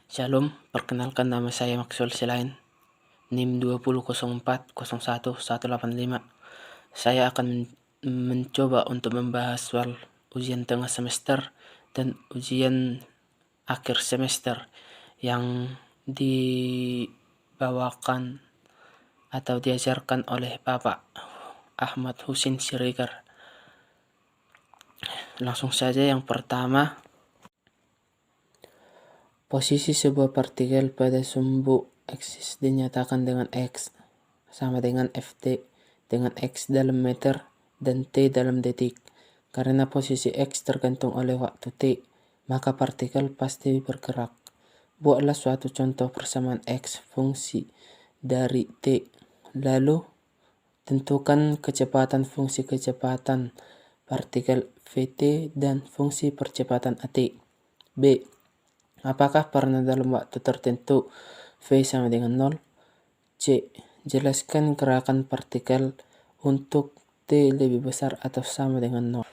Shalom, perkenalkan nama saya Maxwell Silain, NIM 2004011185. Saya akan mencoba untuk membahas soal ujian tengah semester dan ujian akhir semester yang dibawakan atau diajarkan oleh Bapak Ahmad Husin Siregar. Langsung saja yang pertama, posisi sebuah partikel pada sumbu X dinyatakan dengan X sama dengan Ft dengan X dalam meter dan T dalam detik. Karena posisi X tergantung oleh waktu T, maka partikel pasti bergerak. Buatlah suatu contoh persamaan X fungsi dari T. Lalu, tentukan kecepatan fungsi kecepatan partikel Vt dan fungsi percepatan At. B. Apakah pernah dalam waktu tertentu V sama dengan 0? C. Jelaskan gerakan partikel untuk T lebih besar atau sama dengan 0.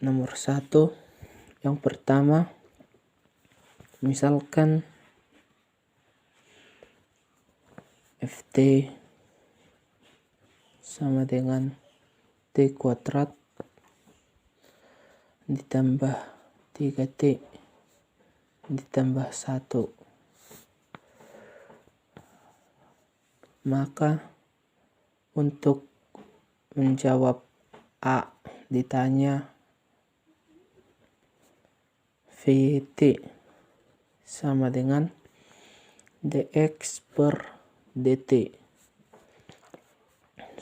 Nomor 1. Yang pertama, misalkan Ft sama dengan T kuadrat ditambah 3T ditambah 1. Maka untuk menjawab A ditanya Vt sama dengan dx per dt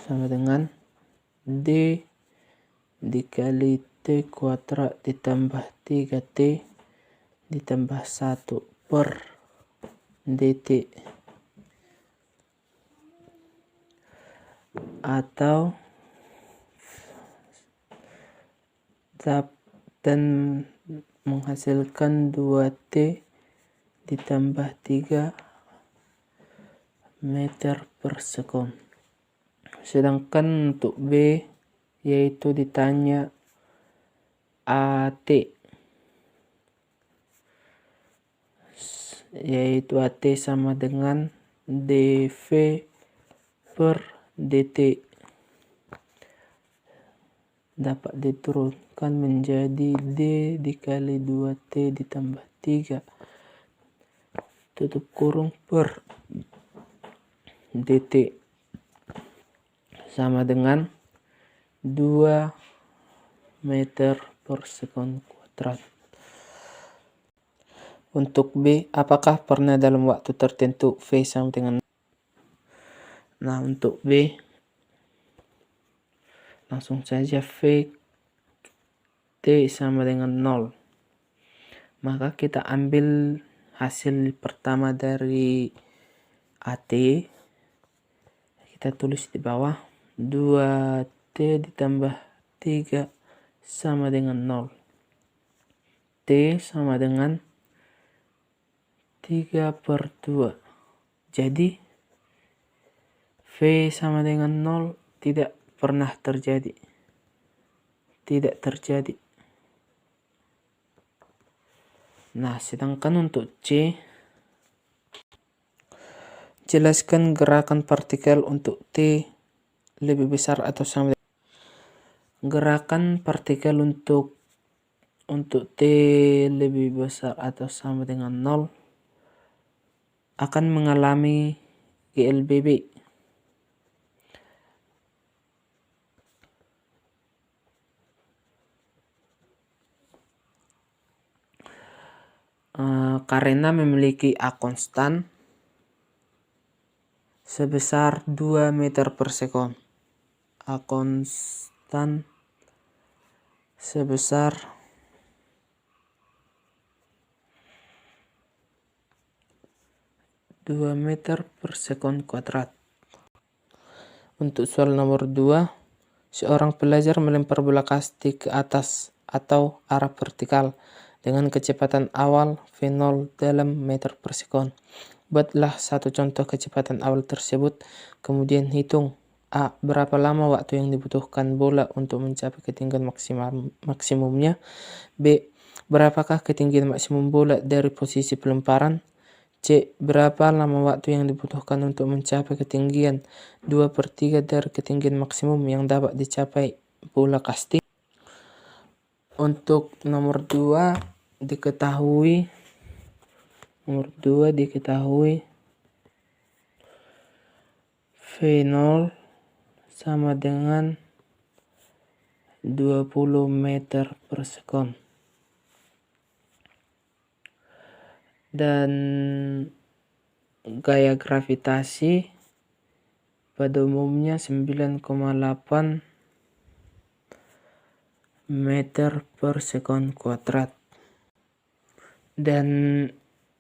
sama dengan d dikali t kuadrat ditambah 3t ditambah 1 per dt, atau dan menghasilkan 2t ditambah 3 meter per sekon. Sedangkan untuk B yaitu ditanya AT, yaitu AT sama dengan dV per dt, dapat diturunkan menjadi D dikali 2T ditambah 3 tutup kurung per dt sama dengan 2 meter per sekon kuadrat. Untuk B, apakah pernah dalam waktu tertentu V sama dengan 0? Nah, untuk B, langsung saja V T sama dengan 0. Maka kita ambil hasil pertama dari AT, kita tulis di bawah 2T ditambah 3 sama dengan 0. T sama dengan 3 per 2. Jadi V sama dengan 0 tidak pernah terjadi. Tidak terjadi. Nah, sedangkan untuk C, jelaskan gerakan partikel untuk T lebih besar atau sama dengan. Gerakan partikel untuk T lebih besar atau sama dengan 0 akan mengalami GLBB. Karena memiliki A konstan sebesar 2 meter per sekon. A konstan sebesar 2 meter per sekon kuadrat. Untuk soal nomor 2, seorang pelajar melempar bola kasti ke atas atau arah vertikal dengan kecepatan awal V0 dalam meter per sekon. Buatlah satu contoh kecepatan awal tersebut, kemudian hitung A. Berapa lama waktu yang dibutuhkan bola untuk mencapai ketinggian maksimumnya. B. Berapakah ketinggian maksimum bola dari posisi pelemparan? C. Berapa lama waktu yang dibutuhkan untuk mencapai ketinggian 2/3 dari ketinggian maksimum yang dapat dicapai bola casting? Untuk nomor 2 diketahui V0 sama dengan 20 meter per sekon. Dan gaya gravitasi pada umumnya 9,8 meter per sekon kuadrat. Dan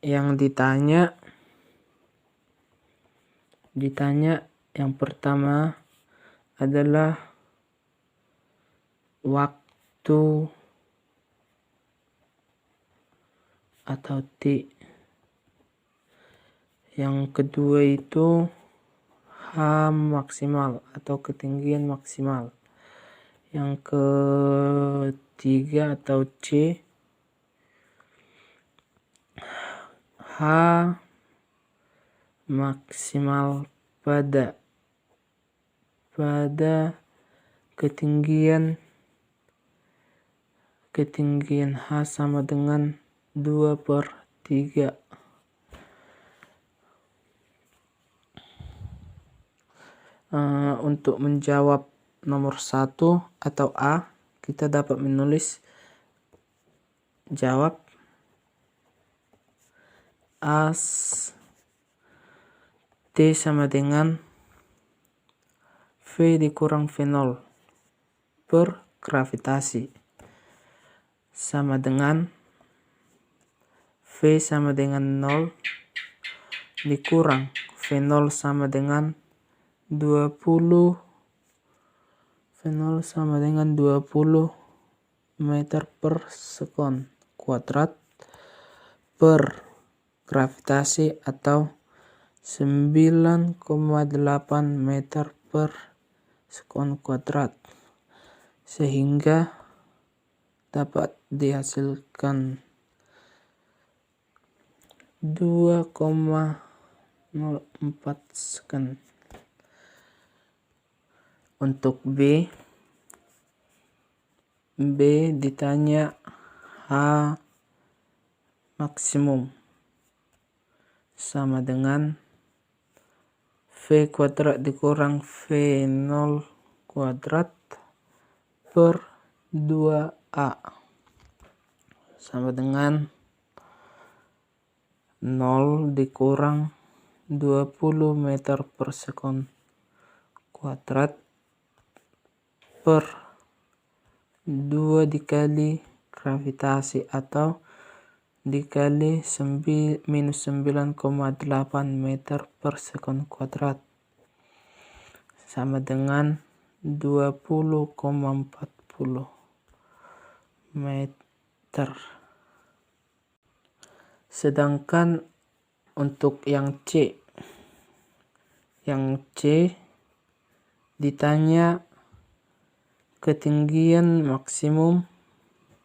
yang ditanya yang pertama adalah waktu atau T. Yang kedua itu H maksimal atau ketinggian maksimal. Yang ketiga atau C, H maksimal pada ketinggian H sama dengan 2/3. Untuk menjawab nomor 1 atau A, kita dapat menulis jawab A T sama dengan V dikurang V0 per gravitasi sama dengan V sama dengan 0 dikurang V0 sama dengan 20 meter per sekon kuadrat per gravitasi atau 9,8 meter per sekon kuadrat, sehingga dapat dihasilkan 2,04 sekon. Untuk B ditanya H maksimum sama dengan V kuadrat dikurang V0 kuadrat per 2A sama dengan 0 dikurang 20 meter per sekon kuadrat per 2 dikali gravitasi atau dikali minus 9,8 meter per sekon kuadrat sama dengan 20,40 meter. Sedangkan untuk yang C ditanya ketinggian maksimum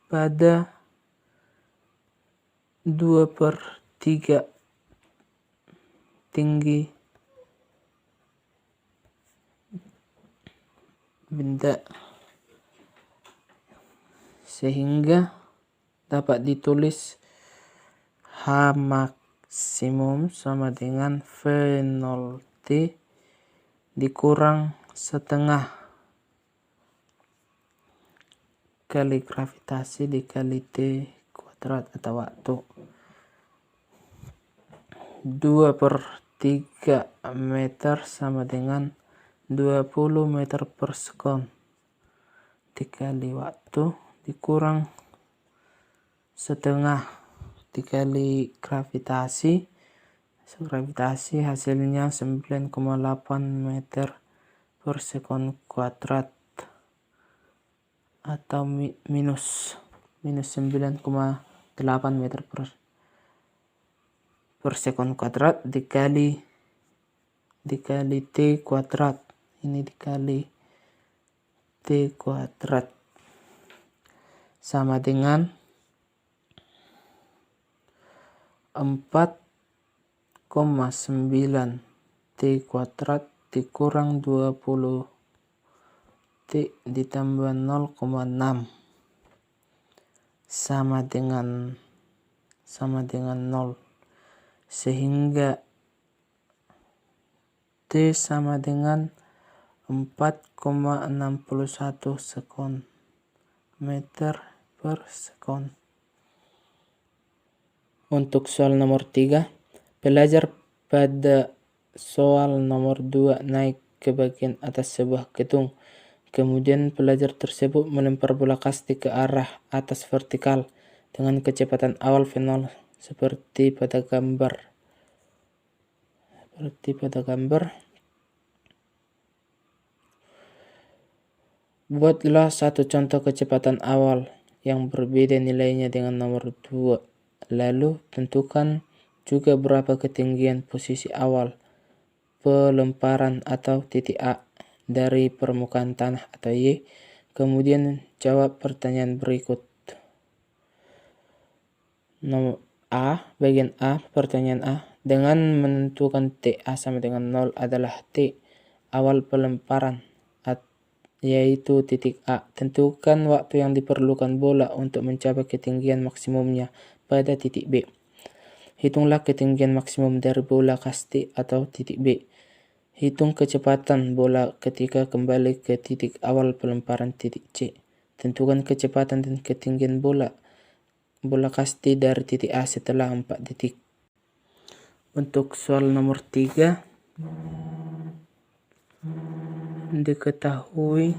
pada 2/3 tinggi benda, sehingga dapat ditulis H maksimum sama dengan V0T dikurang setengah kali gravitasi dikali T kuadrat atau waktu. 2/3 meter sama dengan 20 meter per sekon dikali waktu dikurang setengah dikali gravitasi hasilnya 9,8 meter per sekon kuadrat atau minus 9,8 meter per sekon kuadrat dikali T kuadrat. Ini dikali T kuadrat sama dengan 4,9 T kuadrat dikurang 20 T ditambah 0,6 sama dengan 0, sehingga T sama dengan 4,61 sekon meter per sekon. Untuk soal nomor 3, pelajar pada soal nomor 2 naik ke bagian atas sebuah gedung. Kemudian pelajar tersebut melempar bola kasti ke arah atas vertikal dengan kecepatan awal V0 seperti pada gambar. Buatlah satu contoh kecepatan awal yang berbeda nilainya dengan nomor 2. Lalu tentukan juga berapa ketinggian posisi awal pelemparan atau titik A dari permukaan tanah atau Y. Kemudian jawab pertanyaan berikut. Nomor A, bagian A, pertanyaan A. Dengan menentukan TA sama dengan 0 adalah T awal pelemparan, yaitu titik A. Tentukan waktu yang diperlukan bola untuk mencapai ketinggian maksimumnya pada titik B. Hitunglah ketinggian maksimum dari bola kasti atau titik B. Hitung kecepatan bola ketika kembali ke titik awal pelemparan titik C. Tentukan kecepatan dan ketinggian bola kasti dari titik A setelah 4 detik. Untuk soal nomor 3, diketahui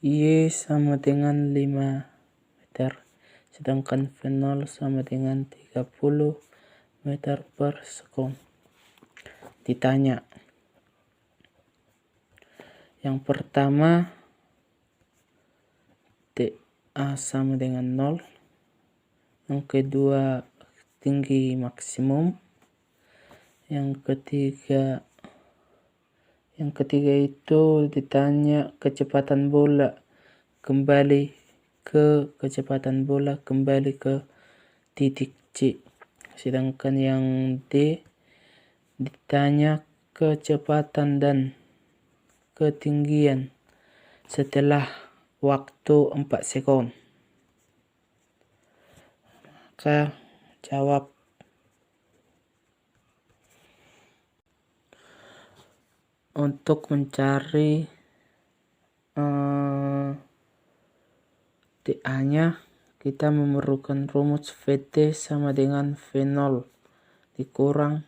Y sama dengan 5 meter, sedangkan V0 sama dengan 30 meter per sekon. Ditanya. Yang pertama, TA sama dengan 0. Yang kedua, tinggi maksimum. Yang ketiga itu ditanya kecepatan bola kembali ke titik C. Sedangkan yang D ditanya kecepatan dan ketinggian setelah waktu 4 sekon. Maka jawab. Untuk mencari TA-nya, kita memerlukan rumus VT sama dengan V0 dikurang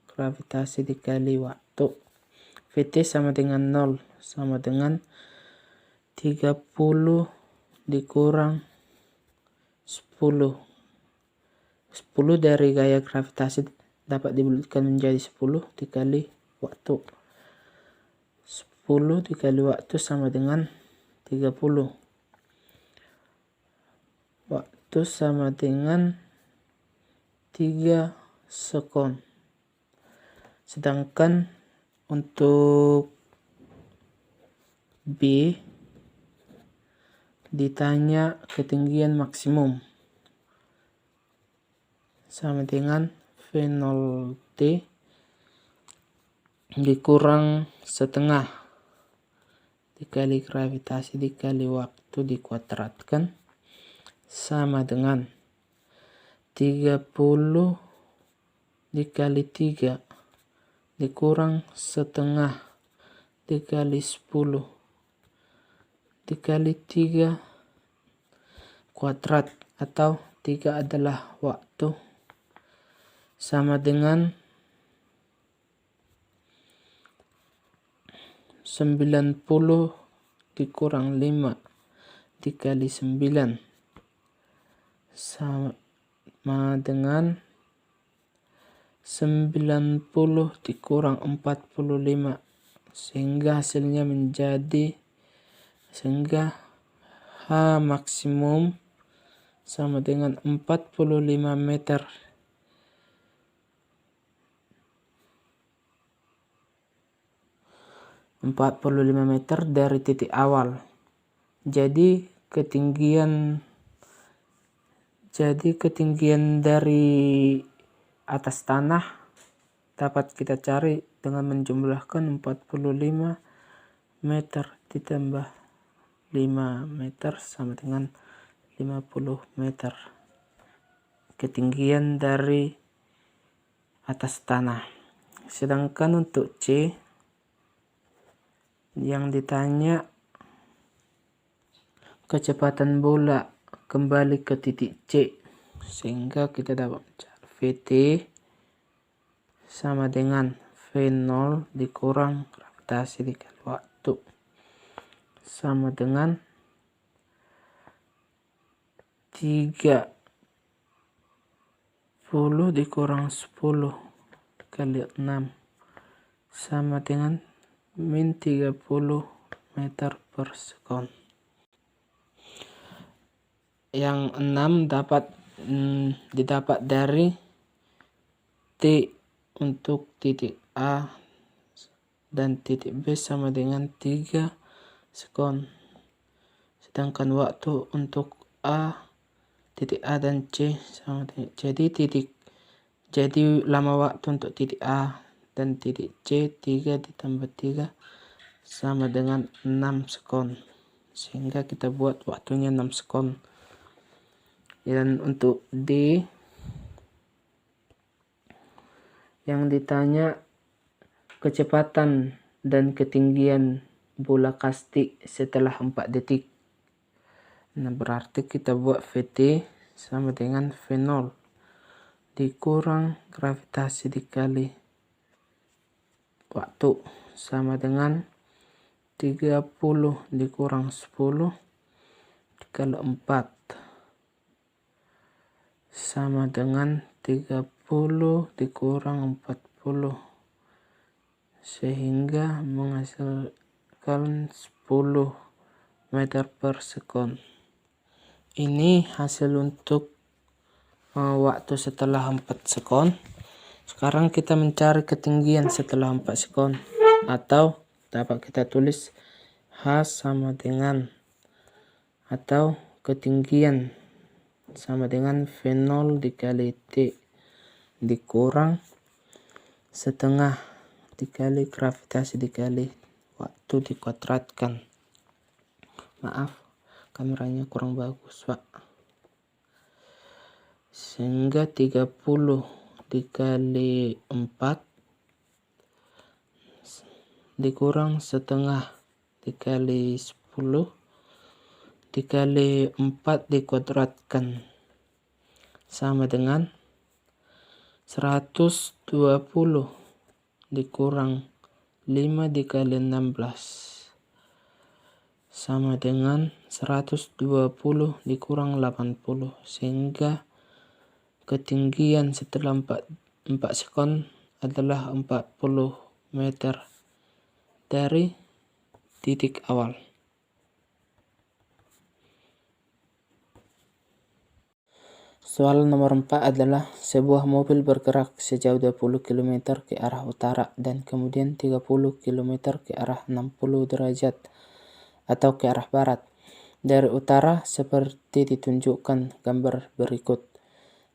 gravitasi dikali waktu. VT sama dengan 0 sama dengan 30 dikurang 10. 10 dari gaya gravitasi dapat dibulatkan menjadi 10 dikali waktu. 10 dikali waktu sama dengan 30. Waktu sama dengan 3 sekon. Sedangkan untuk B ditanya ketinggian maksimum sama dengan V0T dikurang setengah dikali gravitasi dikali waktu dikuadratkan sama dengan 30 dikali 3 dikurang setengah dikali 10 dikali 3 kuadrat, atau 3 adalah waktu, sama dengan 90 dikurang 5 dikali 9 sama dengan 90 dikurang 45, sehingga hasilnya sehingga H maksimum sama dengan 45 meter. Dari titik awal. Jadi ketinggian Jadi ketinggian dari atas tanah dapat kita cari dengan menjumlahkan 45 meter ditambah 5 meter sama dengan 50 meter. Ketinggian dari atas tanah. Sedangkan untuk C yang ditanya kecepatan bola kembali ke titik C, sehingga kita dapat mencari VT sama dengan V0 dikurang gravitasi dikali waktu sama dengan 30 dikurang 10 kali 6 sama dengan min 30 meter per sekon. Yang 6 dapat didapat dari T untuk titik A dan titik B sama dengan 3 sekon. Sedangkan waktu untuk titik A dan C sama dengan, jadi lama waktu untuk titik A dan titik C 3 ditambah 3 sama dengan 6 sekon. Sehingga kita buat waktunya 6 sekon. Dan untuk D yang ditanya kecepatan dan ketinggian bola kasti setelah 4 detik. Nah, berarti kita buat VT sama dengan V0 dikurang gravitasi dikali waktu sama dengan 30 dikurang 10 dikali 4 sama dengan 30 dikurang 40 sehingga menghasilkan 10 meter per sekon. Ini hasil untuk waktu setelah 4 sekon. Sekarang kita mencari ketinggian setelah 4 sekon, atau dapat kita tulis H sama dengan, atau ketinggian sama dengan V0 dikali T dikurang setengah dikali gravitasi dikali waktu dikuadratkan. Maaf, kameranya kurang bagus, Pak. Sehingga 30 dikali 4 dikurang setengah dikali 10 dikali 4 dikuadratkan sama dengan 120 dikurang 5 dikali 16 sama dengan 120 dikurang 80, sehingga ketinggian setelah 4 sekon adalah 40 meter dari titik awal. Soal nomor 4 adalah sebuah mobil bergerak sejauh 20 km ke arah utara dan kemudian 30 km ke arah 60 derajat atau ke arah barat. Dari utara seperti ditunjukkan gambar berikut.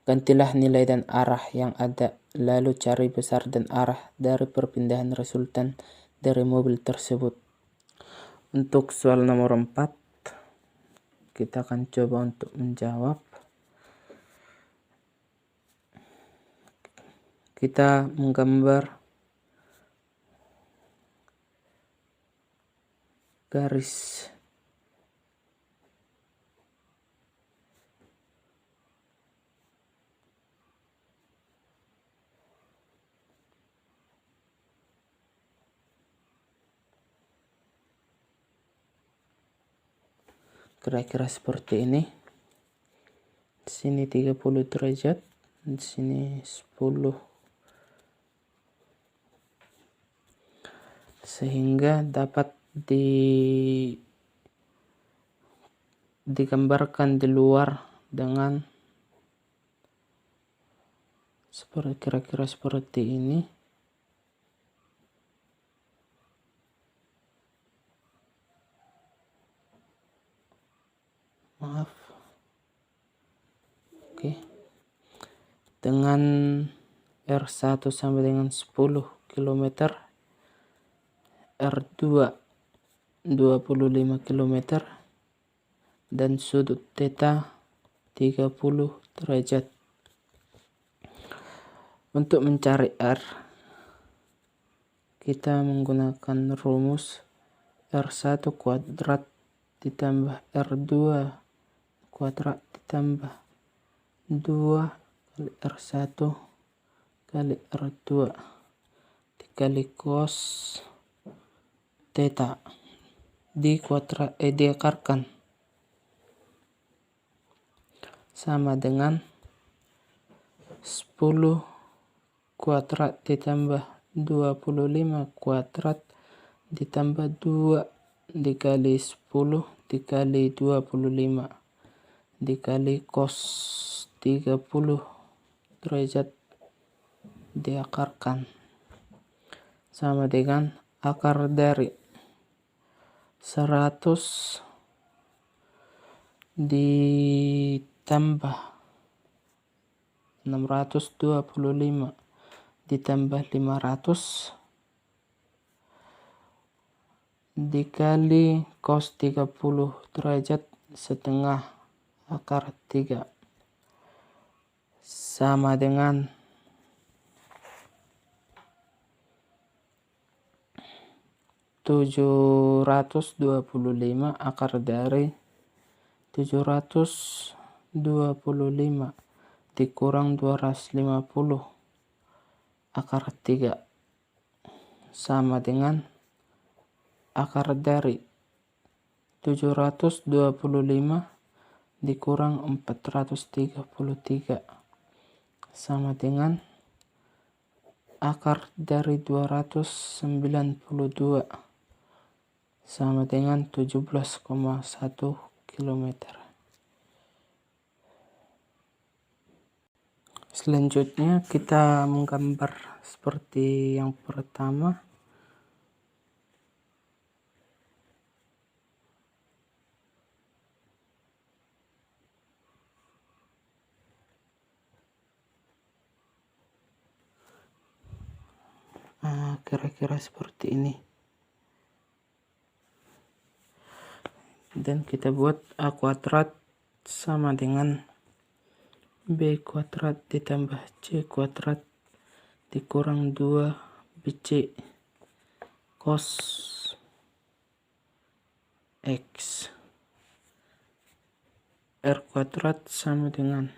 Gantilah nilai dan arah yang ada, lalu cari besar dan arah dari perpindahan resultan dari mobil tersebut. Untuk soal nomor 4, kita akan coba untuk menjawab. Kita menggambar garis kira-kira seperti ini. Di sini 30 derajat, di sini 10. Sehingga dapat digambarkan di luar dengan kira-kira seperti ini. Maaf, dengan R1 sama dengan 10 km, R2 25 km, dan sudut theta 30 derajat. Untuk mencari R, kita menggunakan rumus R1 kuadrat ditambah R2 kuadrat ditambah 2 kali R1 kali R2 dikali cos theta diakarkan sama dengan 10 kuadrat ditambah 25 kuadrat ditambah 2 dikali 10 dikali 25 dikali cos 30 derajat diakarkan sama dengan akar dari 100 ditambah 625 ditambah 500 dikali cos 30 derajat setengah akar 3 sama dengan 725 akar dari 725 dikurang 250 akar 3 sama dengan akar dari 725 dikurang 433 sama dengan akar dari 292 sama dengan 17,1 km. Selanjutnya kita menggambar seperti yang pertama. Kira-kira seperti ini. Dan kita buat A kuadrat sama dengan B kuadrat ditambah C kuadrat dikurang 2 BC cos X. R kuadrat sama dengan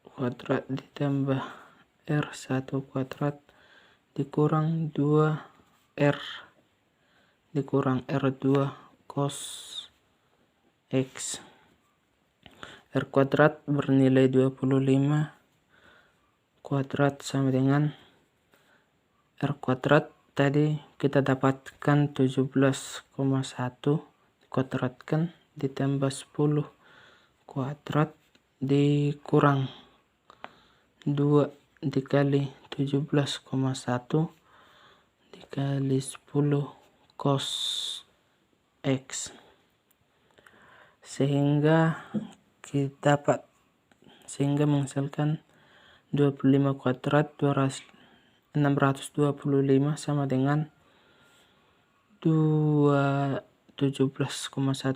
kuadrat ditambah R1 kuadrat dikurang 2R dikurang R2 cos X. R kuadrat bernilai 25 kuadrat sama dengan R kuadrat tadi kita dapatkan 17,1 dikuadratkan ditambah 10 kuadrat dikurang 2 dikali 17,1 dikali 10 cos X sehingga menghasilkan 25 kuadrat 625 sama dengan 17,1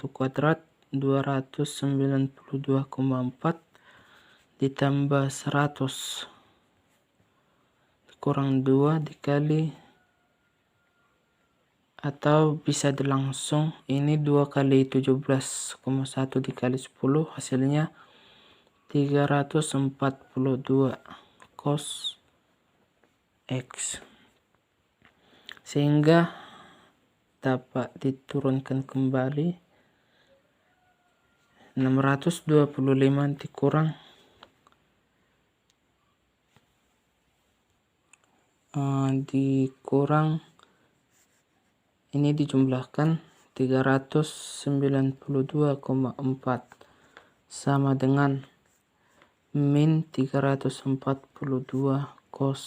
kuadrat 292,4 ditambah 100 kurang 2 dikali, atau bisa langsung ini 2 kali 17,1 dikali 10 hasilnya 342 cos X, sehingga dapat diturunkan kembali 625 dikurang ini dijumlahkan 392,4 sama dengan min 342 cos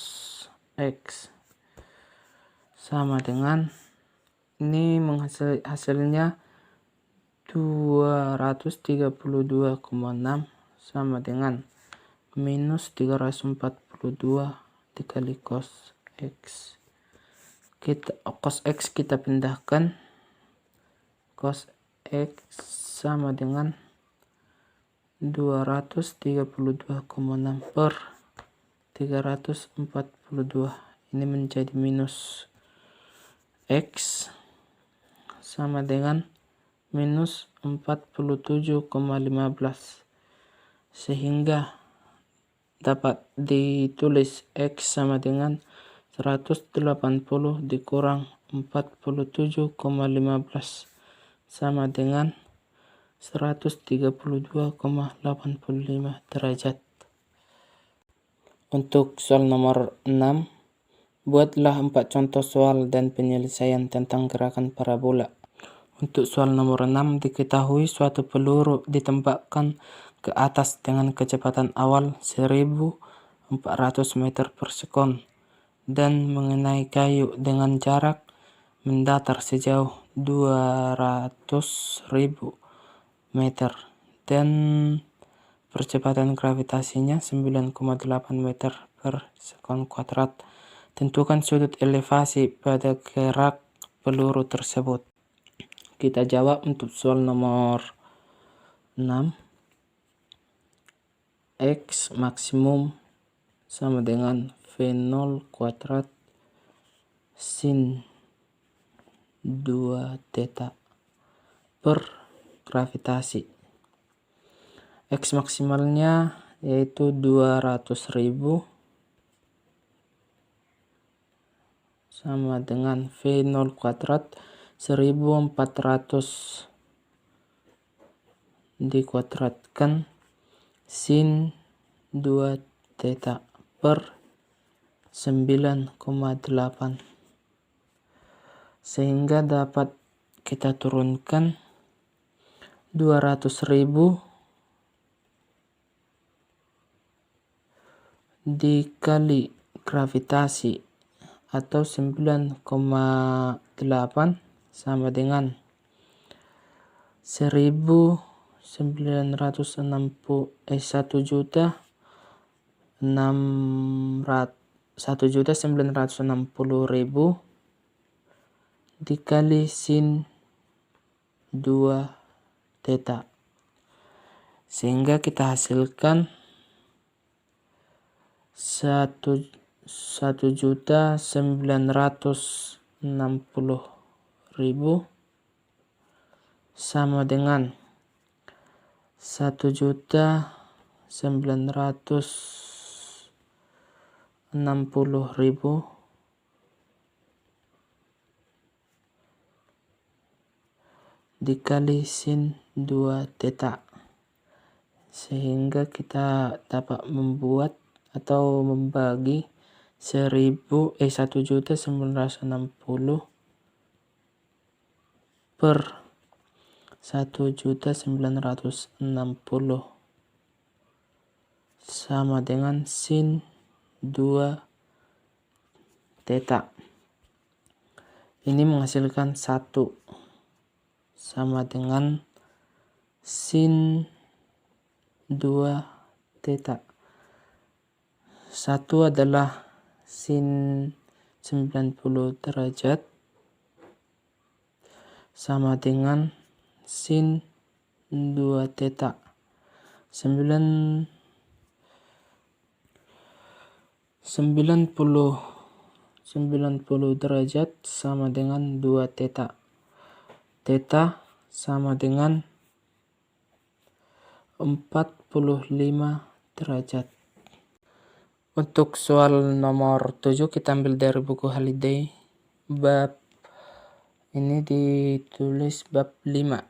X sama dengan ini hasilnya 232,6 sama dengan minus 342 dikali cos X. Cos X kita pindahkan. Cos X sama dengan 232,6 per 342. Ini menjadi minus X sama dengan minus 47,15. Sehingga dapat ditulis X sama dengan 180 dikurang 47,15 sama dengan 132,85 derajat. Untuk soal nomor 6, buatlah 4 contoh soal dan penyelesaian tentang gerakan parabola. Untuk soal nomor 6, diketahui suatu peluru ditembakkan ke atas dengan kecepatan awal 1400 meter per sekon dan mengenai kayu dengan jarak mendatar sejauh 200.000 meter dan percepatan gravitasinya 9,8 meter per sekon kuadrat. Tentukan sudut elevasi pada gerak peluru tersebut. Kita jawab untuk soal nomor 6. X maksimum sama dengan V0 kuadrat sin 2 theta per gravitasi. X maksimalnya yaitu 200.000 sama dengan V0 kuadrat 1400 dikuadratkan sin 2 theta per 9,8, sehingga dapat kita turunkan 200.000 dikali gravitasi atau 9,8 sama dengan 1.960.000 dikali sin 2 theta, sehingga kita hasilkan 1.960.000 sama dengan 1.960.000 dikali sin 2 theta, sehingga kita dapat membuat atau membagi 1.960 per 1.960 sama dengan sin 2 theta. Ini menghasilkan 1 sama dengan sin 2 theta. 1 adalah sin 90 derajat sama dengan sin 2 theta. 90 derajat sama dengan 2 theta. Theta sama dengan 45 derajat. Untuk soal nomor 7 kita ambil dari buku Holiday. Bab ini ditulis bab 5.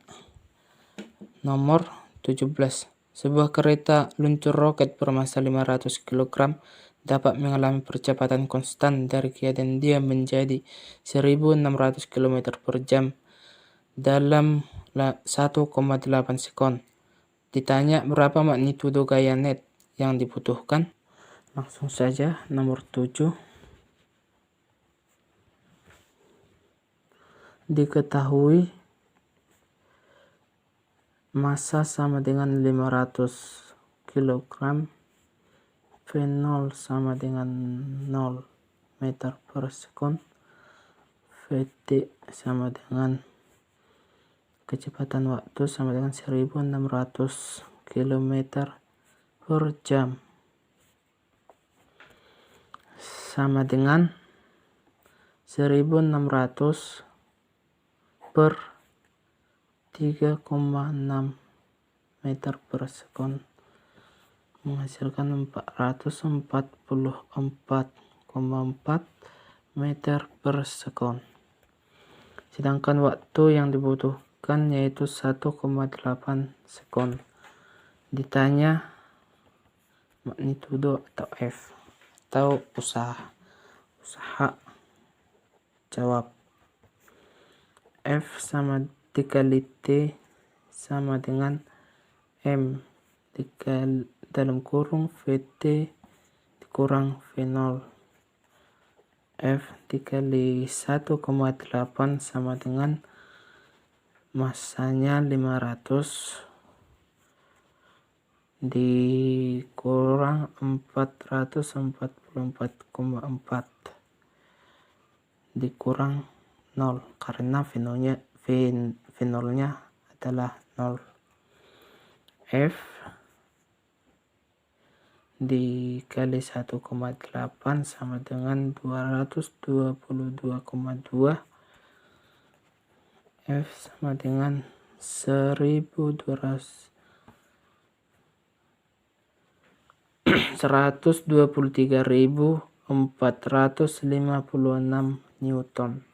Nomor 17. Sebuah kereta luncur roket bermassa 500 kg dapat mengalami percepatan konstan dari keadaan diam menjadi 1.600 km per jam dalam 1,8 sekon. Ditanya berapa magnitudo gaya net yang dibutuhkan. Langsung saja nomor 7. Diketahui massa sama dengan 500 kilogram, V0 sama dengan 0 meter per sekon, Vt sama dengan kecepatan waktu sama dengan 1600 km per jam, sama dengan 1600 per 3,6 meter per sekon, menghasilkan 444,4 meter per sekon. Sedangkan waktu yang dibutuhkan yaitu 1,8 sekon. Ditanya magnitudo atau F atau usaha. Jawab F sama dikali T sama dengan M dalam kurung Vt dikurang V0. F dikali 1,8 sama dengan masanya 500 dikurang 444,4 dikurang 0 karena V0-nya adalah 0. F dikali 1,8 sama dengan 222,2. F sama dengan 123.456 Newton.